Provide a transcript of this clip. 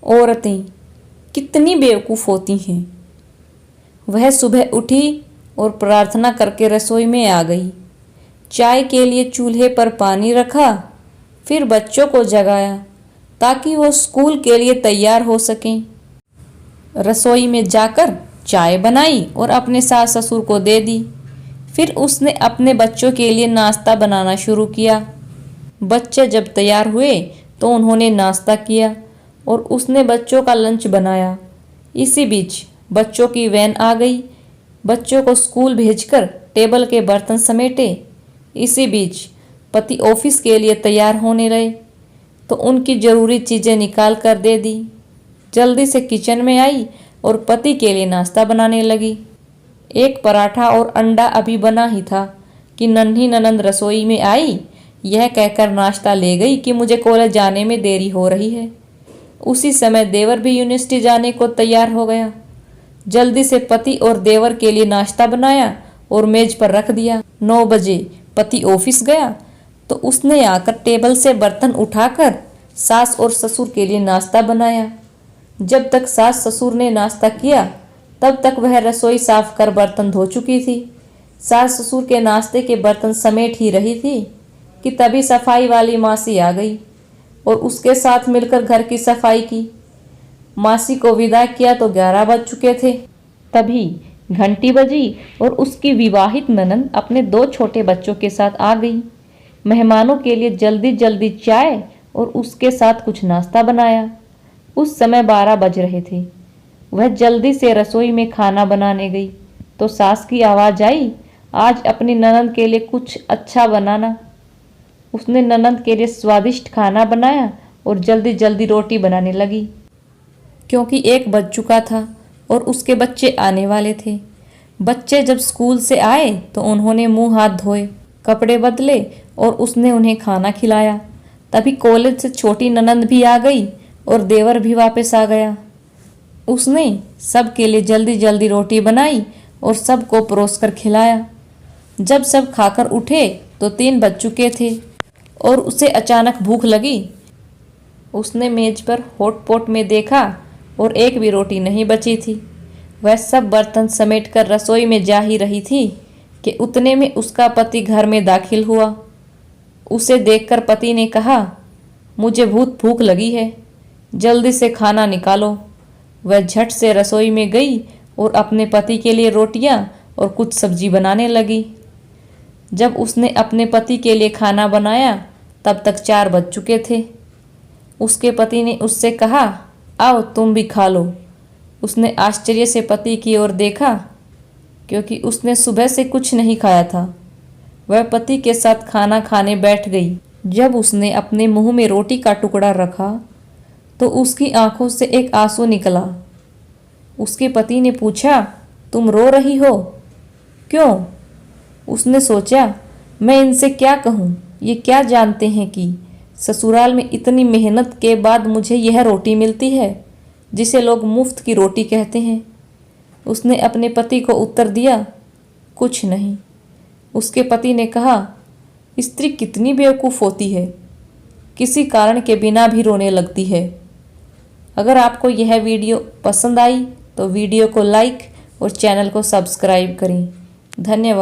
औरतें कितनी बेवकूफ़ होती हैं। वह सुबह उठी और प्रार्थना करके रसोई में आ गई। चाय के लिए चूल्हे पर पानी रखा, फिर बच्चों को जगाया ताकि वो स्कूल के लिए तैयार हो सकें। रसोई में जाकर चाय बनाई और अपने सास ससुर को दे दी। फिर उसने अपने बच्चों के लिए नाश्ता बनाना शुरू किया। बच्चे जब तैयार हुए तो उन्होंने नाश्ता किया और उसने बच्चों का लंच बनाया। इसी बीच बच्चों की वैन आ गई। बच्चों को स्कूल भेजकर टेबल के बर्तन समेटे। इसी बीच पति ऑफिस के लिए तैयार होने लगे तो उनकी ज़रूरी चीज़ें निकाल कर दे दी। जल्दी से किचन में आई और पति के लिए नाश्ता बनाने लगी। एक पराठा और अंडा अभी बना ही था कि नन्ही ननंद रसोई में आई। यह कहकर नाश्ता ले गई कि मुझे कॉलेज जाने में देरी हो रही है। उसी समय देवर भी यूनिवर्सिटी जाने को तैयार हो गया। जल्दी से पति और देवर के लिए नाश्ता बनाया और मेज पर रख दिया। 9 बजे पति ऑफिस गया तो उसने आकर टेबल से बर्तन उठाकर सास और ससुर के लिए नाश्ता बनाया। जब तक सास ससुर ने नाश्ता किया तब तक वह रसोई साफ कर बर्तन धो चुकी थी। सास ससुर के नाश्ते के बर्तन समेट ही रही थी कि तभी सफाई वाली मासी आ गई और उसके साथ मिलकर घर की सफाई की। मासी को विदा किया तो 11 बज चुके थे। तभी घंटी बजी और उसकी विवाहित ननंद अपने 2 छोटे बच्चों के साथ आ गई। मेहमानों के लिए जल्दी जल्दी चाय और उसके साथ कुछ नाश्ता बनाया। उस समय 12 बज रहे थे। वह जल्दी से रसोई में खाना बनाने गई तो सास की आवाज़ आई, आज अपनी ननंद के लिए कुछ अच्छा बनाना। उसने ननंद के लिए स्वादिष्ट खाना बनाया और जल्दी जल्दी रोटी बनाने लगी क्योंकि 1 बज चुका था और उसके बच्चे आने वाले थे। बच्चे जब स्कूल से आए तो उन्होंने मुंह हाथ धोए, कपड़े बदले और उसने उन्हें खाना खिलाया। तभी कॉलेज से छोटी ननंद भी आ गई और देवर भी वापस आ गया। उसने सब के लिए जल्दी जल्दी रोटी बनाई और सबको परोस कर खिलाया। जब सब खाकर उठे तो 3 बज चुके थे और उसे अचानक भूख लगी। उसने मेज पर हॉट पॉट में देखा और एक भी रोटी नहीं बची थी। वह सब बर्तन समेटकर रसोई में जा ही रही थी कि उतने में उसका पति घर में दाखिल हुआ। उसे देखकर पति ने कहा, मुझे बहुत भूख लगी है, जल्दी से खाना निकालो। वह झट से रसोई में गई और अपने पति के लिए रोटियां और कुछ सब्जी बनाने लगी। जब उसने अपने पति के लिए खाना बनाया तब तक 4 बज चुके थे। उसके पति ने उससे कहा, आओ तुम भी खा लो। उसने आश्चर्य से पति की ओर देखा क्योंकि उसने सुबह से कुछ नहीं खाया था। वह पति के साथ खाना खाने बैठ गई। जब उसने अपने मुंह में रोटी का टुकड़ा रखा तो उसकी आंखों से एक आंसू निकला। उसके पति ने पूछा, तुम रो रही हो? क्यों? उसने सोचा, मैं इनसे क्या कहूँ, ये क्या जानते हैं कि ससुराल में इतनी मेहनत के बाद मुझे यह रोटी मिलती है जिसे लोग मुफ्त की रोटी कहते हैं। उसने अपने पति को उत्तर दिया, कुछ नहीं। उसके पति ने कहा, स्त्री कितनी बेवकूफ़ होती है, किसी कारण के बिना भी रोने लगती है। अगर आपको यह वीडियो पसंद आई तो वीडियो को लाइक और चैनल को सब्सक्राइब करें। धन्यवाद।